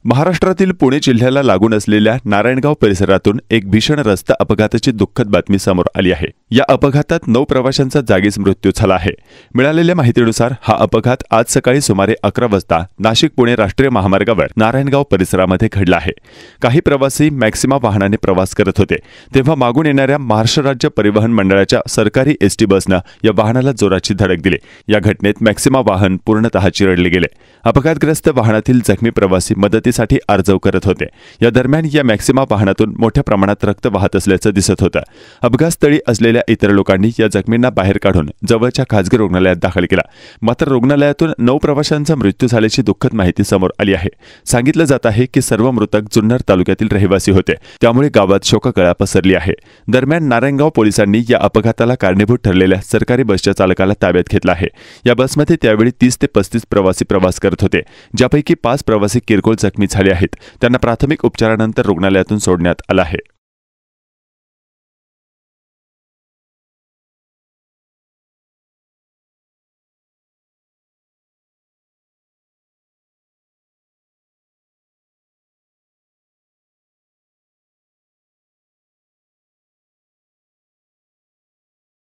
महाराष्ट्रातील पुणे जिल्ह्याला लागून असलेल्या नारायणगाव परिसरातून एक भीषण रस्ता अपघाताची दुःखद बातमी समोर आली आहे। या अपघातात 9 प्रवाशांचा जागीच मृत्यू झाला आहे। मिळालेल्या माहितीनुसार हा अपघात आज सकाळी सुमारे 11 वाजता नाशिक-पुणे राष्ट्रीय महामार्गावर नारायणगाव परिसरामध्ये घडला आहे। काही प्रवासी मॅक्सिमा वाहनाने प्रवास करत होते तेव्हा मागून येणाऱ्या महाराष्ट्र राज्य परिवहन मंडळाच्या सरकारी एसटी बसने या वाहनाला जोराची धडक दिली। या घटनेत मॅक्सिमा वाहन पूर्णतः चिरडले गेले। अपघातग्रस्त वाहनातील जखमी प्रवासी मदतीसाठी अर्ज करत होते। या दरम्यान या मॅक्सिमा वाहनातून मोठ्या प्रमाणात रक्त वाहत असल्याचे दिसत होते। अपघातस्थळी असलेल्या इतर लोकांनी या जखमींना बाहेर काढून जवळच्या खासगी रुग्णालयात दाखल केला। मात्र रुग्णालयातून 9 प्रवाशांचा मृत्यू झाल्याची दुःखद माहिती समोर आली आहे। सांगितलं जात आहे की सर्व मृतक जुन्नर तालुक्यातील रहिवासी होते, त्यामुळे गावात शोककळा पसरली आहे। दरम्यान नारायणगाव पोलिसांनी या अपघाताला कारणीभूत ठरलेल्या सरकारी बसच्या चालकाला ताब्यात घेतलं आहे। या बसमध्ये त्यावेळी 30 ते 35 प्रवासी प्रवास करत होते, ज्यापैकी 5 प्रवासी किरकोळ जखमी झाले आहेत। त्यांना प्राथमिक उपचारानंतर रुग्णालयातून सोडण्यात आलं आहे।